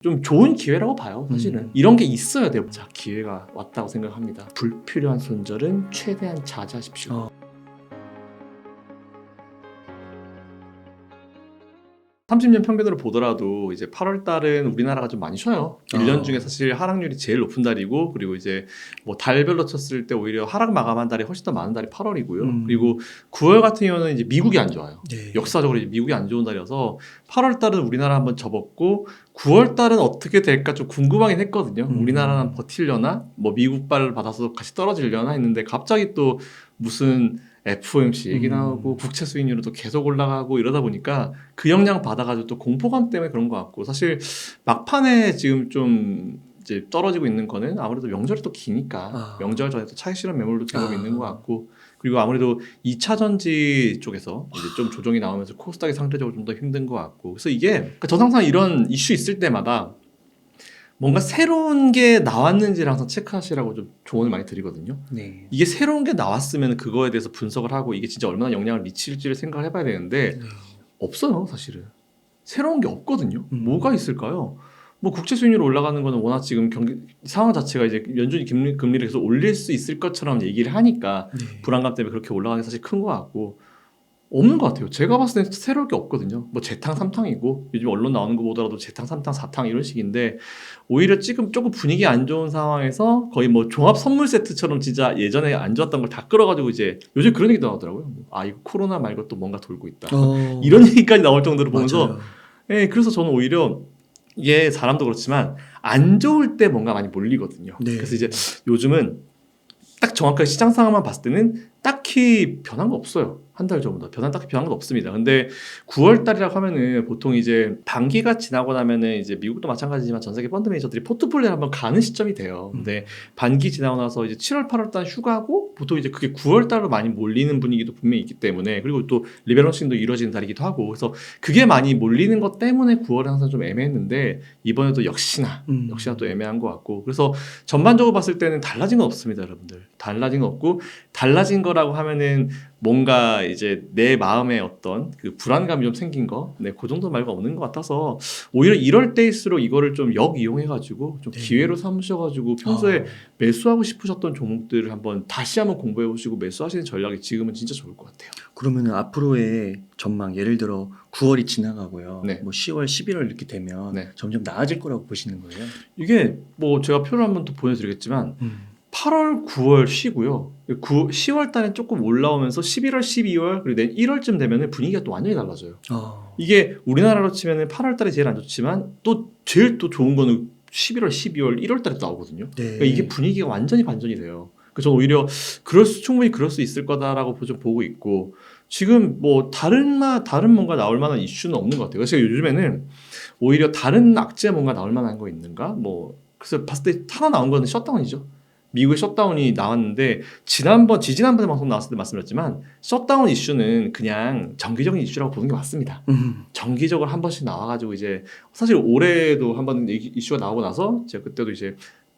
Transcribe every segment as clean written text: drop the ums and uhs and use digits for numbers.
좀 좋은 기회라고 봐요. 사실은 이런 게 있어야 돼요. 자, 기회가 왔다고 생각합니다. 불필요한 손절은 최대한 자제하십시오. 30년 평균으로 보더라도 이제 8월 달은 우리나라가 좀 많이 쉬어요. 1년 중에 사실 하락률이 제일 높은 달이고, 그리고 이제 뭐 달별로 쳤을 때 오히려 하락 마감한 달이 훨씬 더 많은 달이 8월이고요. 그리고 9월 같은 경우는 이제 미국이 안 좋아요. 네. 역사적으로 이제 미국이 안 좋은 달이어서 8월 달은 우리나라 한번 접었고, 9월 달은 어떻게 될까 좀 궁금하긴 했거든요. 우리나라는 버틸려나, 뭐 미국 발을 받아서 같이 떨어지려나 했는데 갑자기 또 무슨 FOMC 얘기 나오고 국채 수익률도 계속 올라가고 이러다 보니까 그 영향 받아가지고 또 공포감 때문에 그런 것 같고, 사실 막판에 지금 좀 이제 떨어지고 있는 거는 아무래도 명절이 또 기니까 명절 전에 또 차익 실현 매물도 제법 있는 것 같고, 그리고 아무래도 2차 전지 쪽에서 이제 좀 조정이 나오면서 코스닥이 상대적으로 좀 더 힘든 것 같고, 그래서 이게 그러니까 저는 항상 이런 이슈 있을 때마다 뭔가 새로운 게 나왔는지를 항상 체크하시라고 좀 조언을 많이 드리거든요. 네. 이게 새로운 게 나왔으면 그거에 대해서 분석을 하고 이게 진짜 얼마나 영향을 미칠지를 생각을 해봐야 되는데 네. 없어요, 사실은. 새로운 게 없거든요. 뭐가 있을까요? 뭐 국채 수익률 올라가는 거는 워낙 지금 경기 상황 자체가 이제 연준이 금리를 계속 올릴 수 있을 것처럼 얘기를 하니까 네. 불안감 때문에 그렇게 올라가는 게 사실 큰 것 같고, 없는 것 같아요. 제가 봤을 때 새로울 게 없거든요. 뭐 재탕 3탕이고 요즘 언론 나오는 거 보더라도 재탕 3탕 4탕 이런 식인데, 오히려 지금 조금 분위기 안 좋은 상황에서 거의 뭐 종합 선물 세트처럼 진짜 예전에 안 좋았던 걸 다 끌어가지고 이제 요즘 그런 얘기도 나오더라고요. 아, 이거 코로나 말고 또 뭔가 돌고 있다. 이런 얘기까지 나올 정도로 보면서 맞아요. 예, 그래서 저는 오히려 이게 사람도 그렇지만 안 좋을 때 뭔가 많이 몰리거든요. 네. 그래서 이제 요즘은 딱 정확하게 시장 상황만 봤을 때는 딱히 변한 거 없어요. 한 달 전보다 딱히 변한 건 없습니다. 근데 9월 달이라고 하면은 보통 이제 반기가 지나고 나면은 이제 미국도 마찬가지지만 전 세계 펀드 매니저들이 포트폴리오를 한번 가는 시점이 돼요. 근데 반기 지나고 나서 이제 7월, 8월 달 휴가고 보통 이제 그게 9월 달로 많이 몰리는 분위기도 분명히 있기 때문에, 그리고 또 리밸런싱도 이루어지는 달이기도 하고, 그래서 그게 많이 몰리는 것 때문에 9월은 항상 좀 애매했는데 이번에도 역시나 또 애매한 것 같고, 그래서 전반적으로 봤을 때는 달라진 건 없습니다, 여러분들. 달라진 건 없고, 달라진 거라고 하면은 뭔가 이제 내 마음에 어떤 그 불안감이 좀 생긴 거, 네, 그 정도 말고 없는 것 같아서 오히려 이럴 때일수록 이거를 좀 역이용해가지고 좀 기회로 삼으셔가지고 평소에 매수하고 싶으셨던 종목들을 한번 다시 한번 공부해 보시고 매수하시는 전략이 지금은 진짜 좋을 것 같아요. 그러면은 앞으로의 전망, 예를 들어 9월이 지나가고요. 네. 뭐 10월, 11월 이렇게 되면 네. 점점 나아질 거라고 보시는 거예요? 이게 뭐 제가 표를 한번 또 보여드리겠지만 8월, 9월 쉬고요. 10월 달에 조금 올라오면서 11월, 12월 그리고 1월쯤 되면 분위기가 또 완전히 달라져요. 이게 우리나라로 치면 8월 달이 제일 안 좋지만 또 제일 또 좋은 거는 11월, 12월, 1월 달에 나오거든요. 네. 그러니까 이게 분위기가 완전히 반전이 돼요. 그래서 저는 오히려 충분히 그럴 수 있을 거다라고 좀 보고 있고, 지금 뭐 다른 뭔가 나올 만한 이슈는 없는 것 같아요. 그래서 요즘에는 오히려 다른 악재 뭔가 나올 만한 거 있는가? 뭐 그래서 봤을 때 하나 나온 거는 셧다운이죠. 미국의 셧다운이 나왔는데 지지난번에 방송 나왔을 때 말씀드렸지만 셧다운 이슈는 그냥 정기적인 이슈라고 보는 게 맞습니다. 정기적으로 한 번씩 나와가지고 이제 사실 올해도 한 번 이슈가 나오고 나서 제가 그때도 이제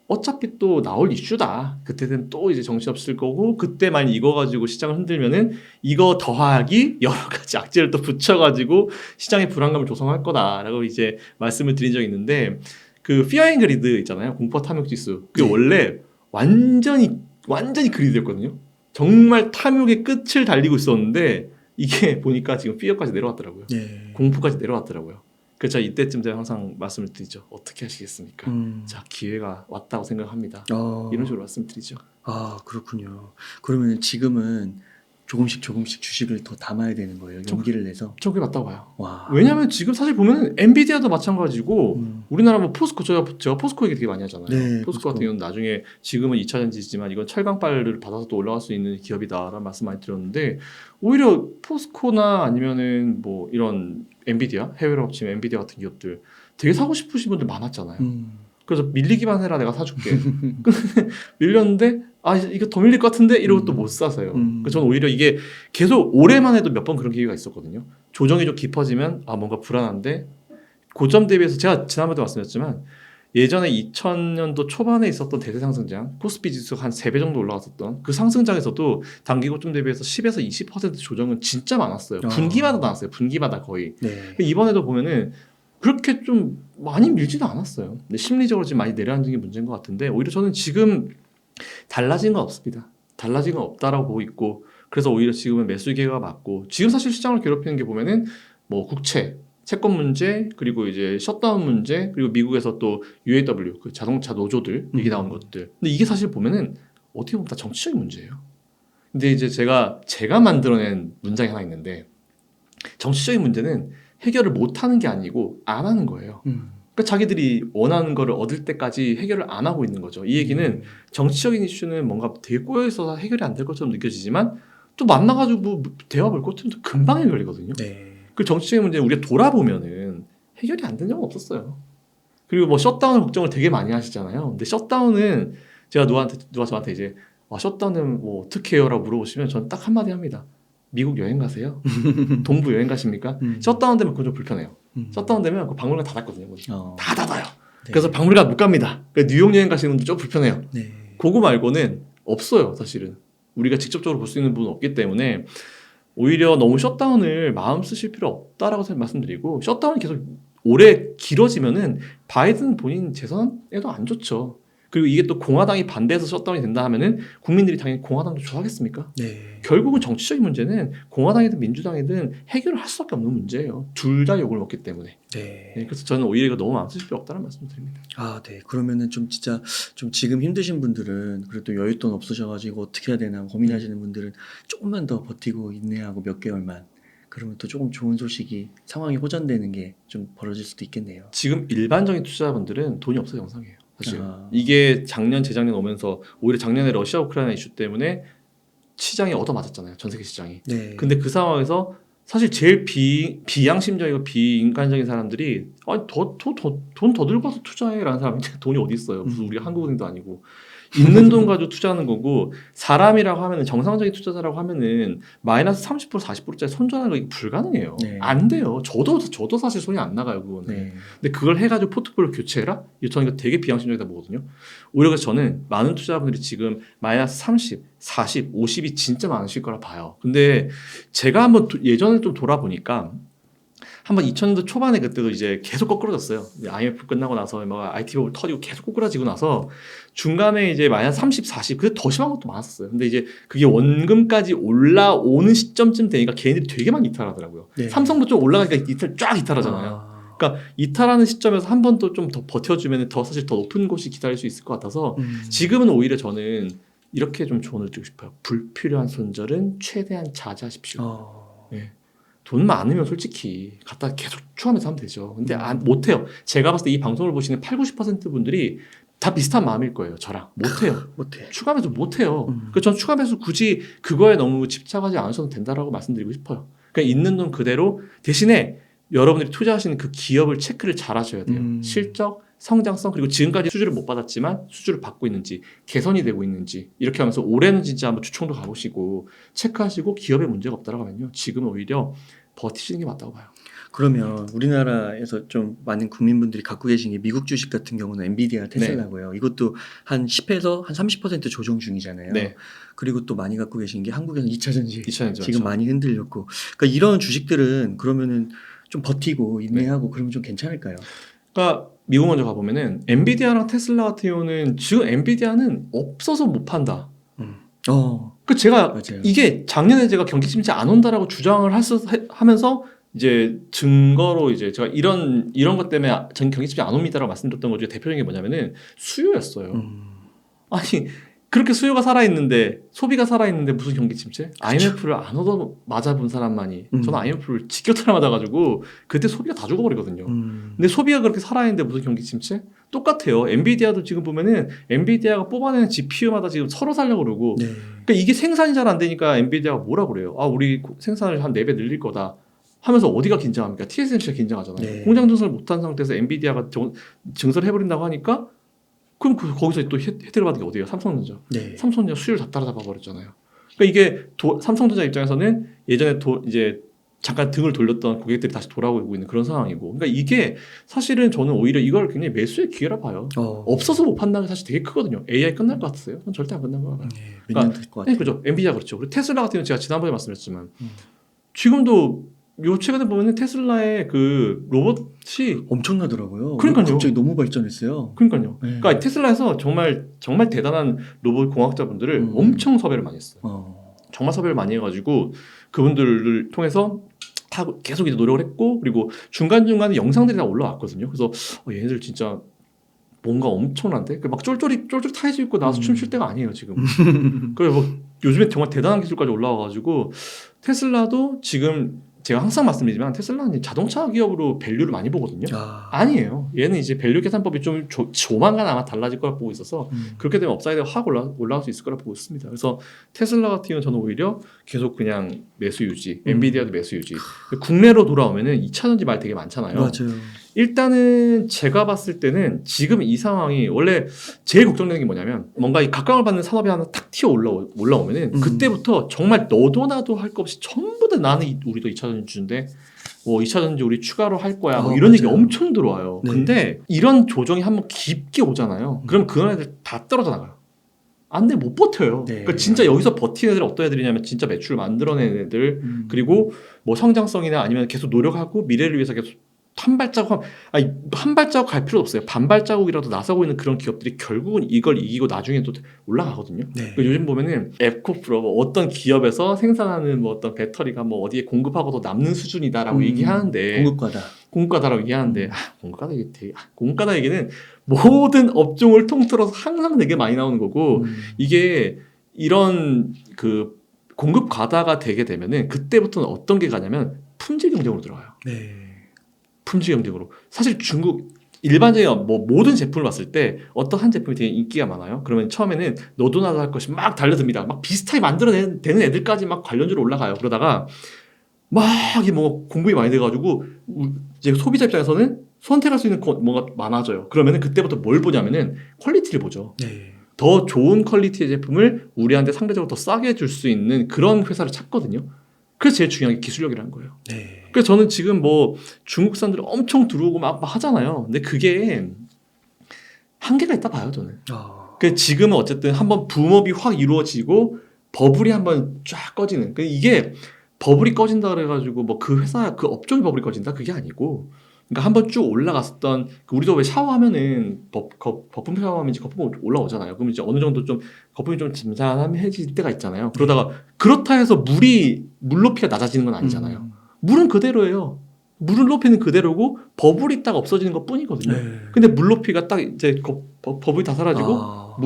어차피 또 나올 이슈다. 그때는 또 이제 정신없을 거고, 그때만 이거 가지고 시장을 흔들면은 이거 더하기 여러 가지 악재를 또 붙여가지고 시장의 불안감을 조성할 거다라고 이제 말씀을 드린 적이 있는데, 그 Fear and Greed 있잖아요. 공포 탐욕 지수. 그게 원래 완전히 그리드였거든요. 정말 탐욕의 끝을 달리고 있었는데 이게 보니까 지금 Fear까지 내려왔더라고요. 네. 공포까지 내려왔더라고요. 그래서 이때쯤 제가 항상 말씀을 드리죠. 어떻게 하시겠습니까? 자, 기회가 왔다고 생각합니다. 이런 식으로 말씀드리죠. 아, 그렇군요. 그러면 지금은 조금씩 주식을 더 담아야 되는 거예요. 용기를 내서. 저 그게 맞다고 봐요. 와. 왜냐하면 지금 사실 보면 엔비디아도 마찬가지고 우리나라 뭐 포스코, 제가 포스코 얘기 되게 많이 하잖아요. 네, 포스코 같은 경우는 나중에 지금은 2차 전지지만 이건 철강빨을 받아서 또 올라갈 수 있는 기업이다라는 말씀 많이 드렸는데, 오히려 포스코나 아니면은 뭐 이런 엔비디아, 해외로 합치면 엔비디아 같은 기업들 되게 사고 싶으신 분들 많았잖아요. 그래서 밀리기만 해라, 내가 사줄게. 밀렸는데 아, 이거 더 밀릴 것 같은데 이러고 또 못 사서요. 그래서 저는 오히려 이게 계속 올해만 해도 몇 번 그런 기회가 있었거든요. 조정이 좀 깊어지면 아, 뭔가 불안한데 고점 대비해서 제가 지난번에도 말씀드렸지만 예전에 2000년도 초반에 있었던 대세 상승장, 코스피 지수가 한 3배 정도 올라갔었던 그 상승장에서도 단기 고점 대비해서 10에서 20% 조정은 진짜 많았어요. 분기마다 나왔어요. 분기마다 거의. 네. 이번에도 보면은 그렇게 좀 많이 밀지는 않았어요. 근데 심리적으로 지금 많이 내려앉은 게 문제인 것 같은데 오히려 저는 지금 달라진 건 없습니다. 달라진 건 없다라고 보고 있고 그래서 오히려 지금은 매수 기회가 맞고 지금 사실 시장을 괴롭히는 게 보면은 뭐 국채, 채권 문제 그리고 이제 셧다운 문제 그리고 미국에서 또 UAW 그 자동차 노조들 얘기 나온 것들. 근데 이게 사실 보면은 어떻게 보면 다 정치적인 문제예요. 근데 이제 제가 만들어낸 문장이 하나 있는데 정치적인 문제는 해결을 못 하는 게 아니고 안 하는 거예요. 그러니까 자기들이 원하는 거를 얻을 때까지 해결을 안 하고 있는 거죠. 이 얘기는 정치적인 이슈는 뭔가 되게 꼬여 있어서 해결이 안 될 것처럼 느껴지지만 또 만나가지고 뭐 대화 볼 것들은 또 금방 해결되거든요. 네. 그 정치적인 문제는 우리가 돌아보면은 해결이 안 된 적은 없었어요. 그리고 뭐 셧다운 걱정을 되게 많이 하시잖아요. 근데 셧다운은 제가 누가 저한테 이제 셧다운은 뭐 어떻게 해요라고 물어보시면 저는 딱 한마디 합니다. 미국 여행 가세요? 동부 여행 가십니까? 셧다운 되면 그건 좀 불편해요. 셧다운 되면 그 박물관 다 닫거든요. 다 닫아요. 네. 그래서 박물관 못 갑니다. 그러니까 뉴욕 여행 가시는 분도 좀 불편해요. 네. 그거 말고는 없어요, 사실은. 우리가 직접적으로 볼 수 있는 부분은 없기 때문에 오히려 너무 셧다운을 마음 쓰실 필요 없다라고 말씀드리고 셧다운이 계속 오래 길어지면은 바이든 본인 재선에도 안 좋죠. 그리고 이게 또 공화당이 반대해서 셧다운이 된다 하면은 국민들이 당연히 공화당도 좋아하겠습니까? 네. 결국은 정치적인 문제는 공화당이든 민주당이든 해결을 할 수밖에 없는 문제예요. 둘 다 욕을 먹기 때문에. 네. 네, 그래서 저는 오히려 이거 너무 마음 쓰실 필요 없다는 말씀을 드립니다. 아, 네. 그러면은 좀 진짜 좀 지금 힘드신 분들은 그래도 여윳돈 없으셔가지고 어떻게 해야 되나 고민하시는 분들은 조금만 더 버티고 인내하고 몇 개월만 그러면 또 조금 좋은 소식이 상황이 호전되는 게 좀 벌어질 수도 있겠네요. 지금 일반적인 투자자분들은 돈이 없어 정상이에요. 사실 아. 이게 작년 재작년 오면서 오히려 작년에 러시아 우크라이나 이슈 때문에 시장이 얻어맞았잖아요. 전 세계 시장이. 네. 근데 그 상황에서 사실 제일 비양심적이고 비인간적인 사람들이 아니 돈 더 들고 와서 투자해라는 사람이 돈이 어디 있어요. 무슨 우리 한국은행도 아니고 있는 돈 가지고 투자하는 거고 사람이라고 하면은 정상적인 투자자라고 하면은 마이너스 30% 40%짜리 손절하는 거 불가능해요. 네. 안 돼요. 저도 사실 손이 안 나가요 그거는. 네. 근데 그걸 해가지고 포트폴리오 교체해라? 저는 이거 되게 비양심적이다 보거든요. 오히려 그래서 저는 많은 투자자분들이 지금 마이너스 30, 40, 50이 진짜 많으실 거라 봐요. 근데 제가 한번 예전에 좀 돌아보니까 한번 2000년도 초반에 그때도 이제 계속 거꾸로졌어요. IMF 끝나고 나서 막 IT 버블 터지고 계속 꼬꾸라지고 나서 중간에 이제 마이너스 30, 40 그게 더 심한 것도 많았어요. 근데 이제 그게 원금까지 올라오는 시점쯤 되니까 개인들이 되게 많이 이탈하더라고요. 네. 삼성도 좀 올라가니까 쫙 이탈하잖아요. 그러니까 이탈하는 시점에서 한 번 또 좀 더 버텨주면 더 사실 더 높은 곳이 기다릴 수 있을 것 같아서 지금은 오히려 저는 이렇게 좀 조언을 드리고 싶어요. 불필요한 손절은 최대한 자제하십시오. 네. 돈 많으면 솔직히 갖다 계속 추하면서 하면 되죠. 근데 못해요. 제가 봤을 때 이 방송을 보시는 8, 90% 분들이 다 비슷한 마음일 거예요. 저랑. 못해요. 못해. 추가 매수 못해요. 그래서 전 추가 매수 굳이 그거에 너무 집착하지 않으셔도 된다라고 말씀드리고 싶어요. 그냥 있는 돈 그대로 대신에 여러분들이 투자하시는 그 기업을 체크를 잘 하셔야 돼요. 실적, 성장성 그리고 지금까지 수주를 못 받았지만 수주를 받고 있는지 개선이 되고 있는지 이렇게 하면서 올해는 진짜 한번 주총도 가보시고 체크하시고 기업에 문제가 없다라고 하면요. 지금은 오히려 버티시는 게 맞다고 봐요. 그러면 우리나라에서 좀 많은 국민분들이 갖고 계신 게 미국 주식 같은 경우는 엔비디아, 테슬라고요. 이것도 한 10에서 한 30% 조정 중이잖아요. 네. 그리고 또 많이 갖고 계신 게 한국에서 2차전지 2차전지 지금 많이 흔들렸고 그러니까 이런 주식들은 그러면은 좀 버티고 인내하고 그러면 좀 괜찮을까요? 그러니까 미국 먼저 가보면은 엔비디아랑 테슬라 같은 경우는 지금 엔비디아는 없어서 못 판다. 그 제가 맞아요. 이게 작년에 제가 경기 침체 안 온다라고 주장을 하면서 이제 증거로 이제 제가 이런 것 때문에 전 경기 침체 안 옵니다라고 말씀드렸던 것 중에 대표적인 게 뭐냐면은 수요였어요. 아니 그렇게 수요가 살아있는데 소비가 살아있는데 무슨 경기 침체? IMF를 안 얻어 맞아본 사람만이 저는 IMF를 지켜타라 맞아가지고 그때 소비가 다 죽어버리거든요. 근데 소비가 그렇게 살아있는데 무슨 경기 침체? 똑같아요. 엔비디아도 지금 보면은 엔비디아가 뽑아내는 GPU마다 지금 서로 살려고 그러고 네. 그러니까 이게 생산이 잘 안 되니까 엔비디아가 뭐라 그래요? 아 우리 생산을 한 4배 늘릴 거다. 하면서 어디가 긴장합니까? TSMC가 긴장하잖아요. 네. 공장 증설을 못한 상태에서 엔비디아가 증설을 해버린다고 하니까 그럼 거기서 또 혜택을 받은 게 어디예요? 삼성전자. 네. 삼성전자 수율 다 따라잡아 버렸잖아요. 그러니까 이게 삼성전자 입장에서는 예전에 이제 잠깐 등을 돌렸던 고객들이 다시 돌아오고 있는 그런 상황이고, 그러니까 이게 사실은 저는 오히려 이걸 굉장히 매수의 기회라 봐요. 없어서 못 판다는 게 사실 되게 크거든요. AI 끝날 것 같으세요? 그건 절대 안 끝난 거 같아요. 네, 몇 년 될 것 같아요. 네, 그렇죠. 엔비디아 그렇죠. 그리고 테슬라 같은 경우는 제가 지난번에 말씀드렸지만 지금도 요 최근에 보면은 테슬라의 그 로봇이 엄청나더라고요. 그러니까요. 갑자기 너무 발전했어요. 그러니까요. 네. 그러니까 테슬라에서 정말 정말 대단한 로봇 공학자분들을 엄청 섭외를 많이 했어요. 정말 섭외를 많이 해가지고 그분들을 통해서 다 계속 이제 노력을 했고 그리고 중간중간에 영상들이 다 올라왔거든요. 그래서 얘네들 진짜 뭔가 엄청난데 막 쫄쫄이 타이즈 입고 나와서 춤출 때가 아니에요 지금. 그래서 뭐 요즘에 정말 대단한 기술까지 올라와가지고 테슬라도 지금 제가 항상 말씀드리지만 테슬라는 자동차 기업으로 밸류를 많이 보거든요. 아니에요. 얘는 이제 밸류 계산법이 좀 조만간 아마 달라질 거라 보고 있어서 그렇게 되면 업사이드가 확 올라갈 수 있을 거라 보고 있습니다. 그래서 테슬라 같은 경우는 저는 오히려 계속 그냥 매수 유지, 엔비디아도 매수 유지. 국내로 돌아오면은 2차 전지 말 되게 많잖아요. 맞아요. 일단은 제가 봤을 때는 지금 이 상황이 원래 제일 걱정되는 게 뭐냐면 뭔가 이 각광을 받는 산업이 하나 탁 튀어 올라오면은 그때부터 정말 너도 나도 할 거 없이 전부 다 나는 우리도 2차 전지인데 뭐 2차 전지 우리 추가로 할 거야 뭐 이런 맞아요. 얘기 엄청 들어와요. 네. 근데 이런 조정이 한번 깊게 오잖아요. 그럼 그런 애들 다 떨어져 나가요. 안 돼 못 버텨요. 네. 그러니까 진짜 여기서 버티는 애들 어떤 애들이냐면 진짜 매출을 만들어내는 애들 그리고 뭐 성장성이나 아니면 계속 노력하고 미래를 위해서 계속 한 발자국 갈 필요 없어요. 반 발자국이라도 나서고 있는 그런 기업들이 결국은 이걸 이기고 나중에 또 올라가거든요. 네. 그러니까 요즘 보면은 에코프로 뭐 어떤 기업에서 생산하는 뭐 어떤 배터리가 뭐 어디에 공급하고도 남는 수준이다라고 얘기하는데 공급가다라고 얘기하는데 공급가다 얘기 되게 공급가다 얘기는 모든 업종을 통틀어서 항상 되게 많이 나오는 거고 이게 이런 그 공급 과다가 되게 되면은 그때부터는 어떤 게 가냐면 품질 경쟁으로 들어가요. 네. 품질 경쟁으로. 사실 중국 일반적인 뭐 모든 제품을 봤을 때 어떤 한 제품이 되게 인기가 많아요. 그러면 처음에는 너도 나도 할 것이 막 달려듭니다. 막 비슷하게 만들어내는 애들까지 막 관련주로 올라가요. 그러다가 막 이게 뭐 공급이 많이 돼가지고 이제 소비자 입장에서는 선택할 수 있는 뭔가 많아져요. 그러면은 그때부터 뭘 보냐면은 퀄리티를 보죠. 네. 더 좋은 퀄리티의 제품을 우리한테 상대적으로 더 싸게 줄 수 있는 그런 회사를 찾거든요. 그래서 제일 중요한 게 기술력이라는 거예요. 네. 그래서 저는 지금 뭐 중국산들이 엄청 들어오고 막 하잖아요. 근데 그게 한계가 있다 봐요, 저는. 그 지금은 어쨌든 한번 붐업이 확 이루어지고 버블이 한번 쫙 꺼지는. 이게 버블이 꺼진다 그래가지고 뭐 그 회사 그 업종이 버블이 꺼진다 그게 아니고. 그러니까 한번 쭉 올라갔었던 우리도 왜 샤워하면은 거품 샤워하면 이제 거품 올라오잖아요. 그럼 이제 어느 정도 좀 거품이 좀 잠잠해질 때가 있잖아요. 그러다가 그렇다 해서 물 높이가 낮아지는 건 아니잖아요. 물은 그대로예요. 물은 높이는 그대로고 버블이 딱 없어지는 것 뿐이거든요. 네. 근데 물 높이가 딱 이제 버블이 다 사라지고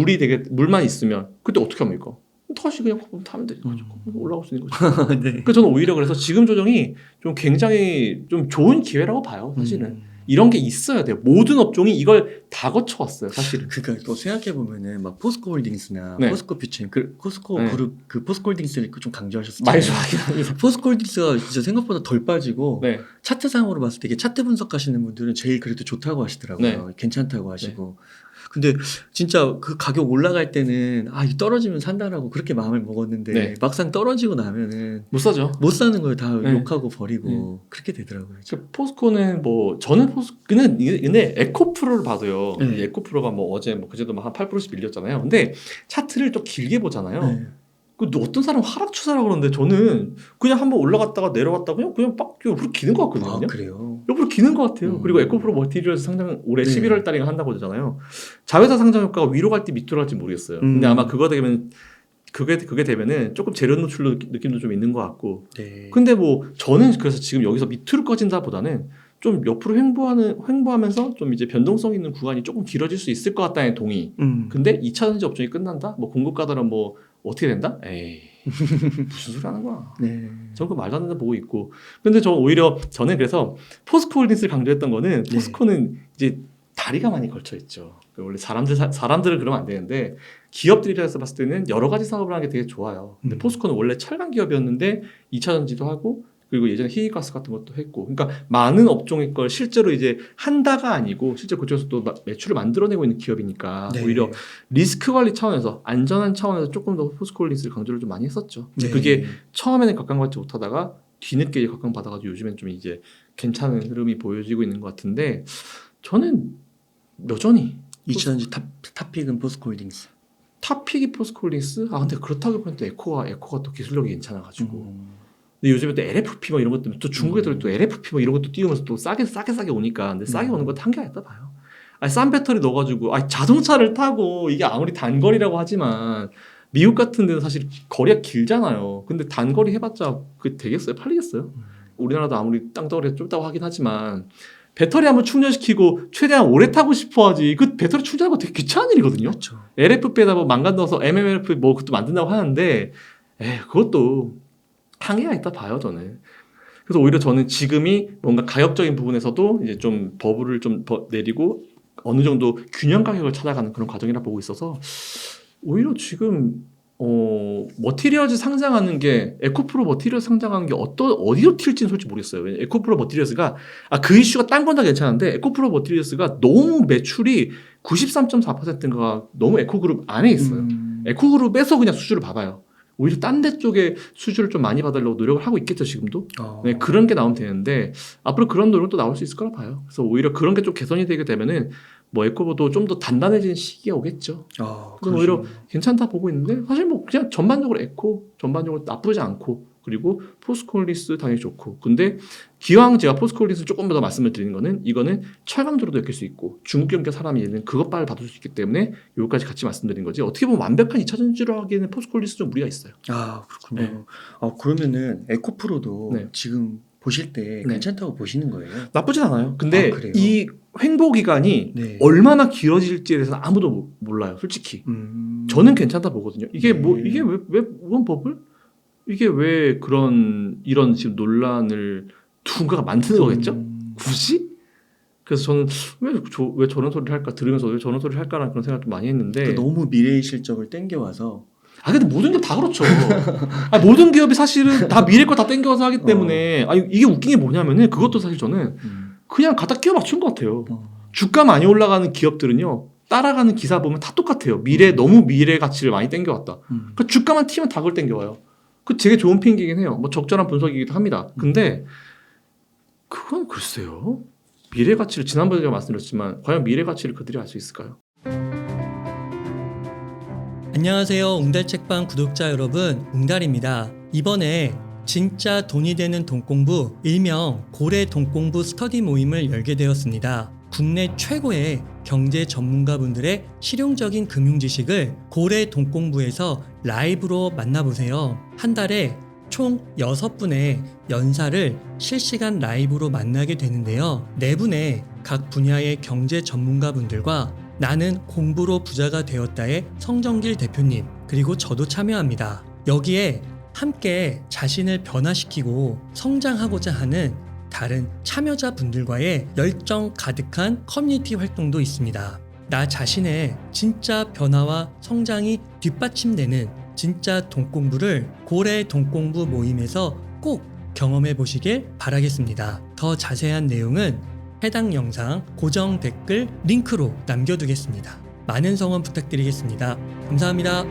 물만 있으면 그때 어떻게 합니까? 다시 그냥 거품 타면 되는 거죠. 올라올 수 있는 거죠. 네. 그러니까 저는 오히려 그래서 지금 조정이 좀 굉장히 좀 좋은 기회라고 봐요. 사실은 이런 게 있어야 돼요. 모든 업종이 이걸 다 거쳐왔어요. 사실은. 그러니까 또 생각해 보면은 막 포스코홀딩스나 네. 포스코 퓨처, 포스코 네. 그룹 그 포스코홀딩스를 좀 강조하셨어요. 많이 좋아하긴 합니다. 포스코홀딩스가 진짜 생각보다 덜 빠지고 네. 차트상으로 봤을 때 이게 차트 분석하시는 분들은 제일 그래도 좋다고 하시더라고요. 괜찮다고 하시고. 근데 진짜 그 가격 올라갈 때는 이 떨어지면 산다라고 그렇게 마음을 먹었는데 네. 막상 떨어지고 나면은 못 사죠. 못 사는 걸 다 네. 욕하고 버리고 그렇게 되더라고요. 포스코는 뭐 저는 근데 에코프로를 봐도요. 네. 에코프로가 뭐 어제 뭐 그제도 한 8%씩 밀렸잖아요. 근데 차트를 좀 길게 보잖아요. 네. 그 어떤 사람 하락 추세라고 그러는데 저는 그냥 한번 올라갔다가 내려갔다가 그냥 빡 옆으로 기는 것 같거든요. 그래요? 옆으로 기는 것 같아요. 그리고 에코프로 머티리얼스 상장 올해 네. 11월 달에 한다고 하잖아요. 자회사 상장 효과가 위로 갈지 밑으로 갈지 모르겠어요. 근데 아마 그거 되면 그게 되면은 조금 재료 노출 느낌도 좀 있는 것 같고. 네. 근데 뭐 저는 그래서 지금 여기서 밑으로 꺼진다보다는 좀 옆으로 횡보하면서 좀 이제 변동성 있는 구간이 조금 길어질 수 있을 것 같다는 동의. 근데 2차 전지 업종이 끝난다? 뭐 공급 가다는 뭐 어떻게 된다? 에이 무슨 소리 하는 거야. 네. 저는 그 말도 안 된다 보고 있고. 근데 저는 그래서 포스코홀딩스를 강조했던 거는 포스코는 이제 다리가 많이 걸쳐 있죠. 원래 사람들은 그러면 안 되는데 기업들이라서 봤을 때는 여러 가지 사업을 하는 게 되게 좋아요. 근데 포스코는 원래 철강 기업이었는데 2차 전지도 하고 그리고 예전에 희귀가스 같은 것도 했고, 그러니까 많은 업종의 걸 실제로 이제 한다가 아니고 실제 그쪽에서 또 매출을 만들어내고 있는 기업이니까 네. 오히려 리스크 관리 차원에서 안전한 차원에서 조금 더 포스코홀딩스를 강조를 좀 많이 했었죠. 근데 네. 그게 처음에는 각광받지 못하다가 뒤늦게 각광받아가지고 요즘엔 좀 이제 괜찮은 흐름이 보여지고 있는 것 같은데 저는 여전히 2차 전지 탑픽은 포스코홀딩스. 탑픽이 포스코홀딩스? 근데 그렇다고 보면 또 에코가 또 기술력이 괜찮아가지고 근데 요즘에 또 LFP 뭐 이런 것도 또 중국 애들 또 LFP 뭐 이런 것도 띄우면서 또 싸게 오니까 근데 싸게 오는 건 한계가 있다 봐요. 아니, 싼 배터리 넣어가지고 자동차를 타고 이게 아무리 단거리라고 하지만 미국 같은 데는 사실 거리가 길잖아요. 근데 단거리 해봤자 그 되겠어요? 팔리겠어요? 우리나라도 아무리 땅덩어리가 좁다고 하긴 하지만 배터리 한번 충전시키고 최대한 오래 타고 싶어하지 그 배터리 충전하는 거 되게 귀찮은 일이거든요. 그렇죠. LFP에다 뭐 망간 넣어서 MMLF 뭐 그것도 만든다고 하는데 그것도 한계가 있다 봐요 저는. 그래서 오히려 저는 지금이 뭔가 가격적인 부분에서도 이제 좀 버블을 좀 내리고 어느 정도 균형 가격을 찾아가는 그런 과정이라 보고 있어서 오히려 지금 머티리얼즈 상장하는 게 에코프로 머티리얼 상장하는 게 어디로 튈지는 솔직히 모르겠어요. 왜냐면 에코프로 머티리얼스가 그 이슈가 딴 건 다 괜찮은데 에코프로 머티리얼스가 너무 매출이 93.4%인가 너무 에코그룹 안에 있어요. 에코그룹에서 그냥 수주를 받아요. 오히려 딴 데 쪽에 수주를 좀 많이 받으려고 노력을 하고 있겠죠 지금도. 네, 그런 게 나오면 되는데 앞으로 그런 노력도 나올 수 있을 거라 봐요. 그래서 오히려 그런 게 좀 개선이 되게 되면은 뭐 에코보도 좀 더 단단해지는 시기가 오겠죠. 그래서 오히려 괜찮다 보고 있는데 사실 뭐 그냥 전반적으로 에코 전반적으로 나쁘지 않고 그리고 포스콜리스 당연히 좋고 근데 기왕 제가 포스콜리스 조금 더 말씀을 드리는 거는 이거는 철강도로도 엮일 수 있고 중국 경계 사람이 얘는 그것빨 받을 수 있기 때문에 여기까지 같이 말씀드린 거지 어떻게 보면 완벽한 2차 전지로 하기에는 포스콜리스 좀 무리가 있어요. 그렇군요. 네. 그러면은 에코프로도 네. 지금 보실 때 네. 괜찮다고 보시는 거예요? 나쁘진 않아요. 근데 그래요? 이 횡보 기간이 네. 얼마나 길어질지에 대해서는 아무도 몰라요 솔직히. 저는 괜찮다 보거든요. 이게 뭐 이게 왜 원버블? 이게 왜 이런 지금 논란을 누군가가 만드는 거겠죠? 굳이? 그래서 저는 왜 저런 소리를 할까 들으면서 왜 저런 소리를 할까라는 그런 생각을 좀 많이 했는데 너무 미래의 실적을 땡겨와서 근데 모든 게 다 그렇죠. 모든 기업이 사실은 다 미래 거 다 땡겨와서 하기 때문에 이게 웃긴 게 뭐냐면은 그것도 사실 저는 그냥 갖다 끼워 맞춘 것 같아요. 주가 많이 올라가는 기업들은요 따라가는 기사 보면 다 똑같아요. 너무 미래 가치를 많이 땡겨왔다. 그 주가만 튀면 다 그걸 땡겨와요. 그 되게 좋은 핑계이긴 해요. 뭐 적절한 분석이기도 합니다. 근데 그건 글쎄요. 미래 가치를 지난번에 제가 말씀드렸지만 과연 미래 가치를 그들이 알 수 있을까요? 안녕하세요. 웅달책방 구독자 여러분, 웅달입니다. 이번에 진짜 돈이 되는 돈공부, 일명 고래 돈공부 스터디 모임을 열게 되었습니다. 국내 최고의 경제 전문가분들의 실용적인 금융 지식을 고래 돈공부에서 라이브로 만나보세요. 한 달에 총 6분의 연사를 실시간 라이브로 만나게 되는데요. 4분의 각 분야의 경제 전문가분들과 나는 공부로 부자가 되었다의 성정길 대표님, 그리고 저도 참여합니다. 여기에 함께 자신을 변화시키고 성장하고자 하는 다른 참여자분들과의 열정 가득한 커뮤니티 활동도 있습니다. 나 자신의 진짜 변화와 성장이 뒷받침되는 진짜 돈공부를 고래 돈공부 모임에서 꼭 경험해 보시길 바라겠습니다. 더 자세한 내용은 해당 영상 고정 댓글 링크로 남겨두겠습니다. 많은 성원 부탁드리겠습니다. 감사합니다.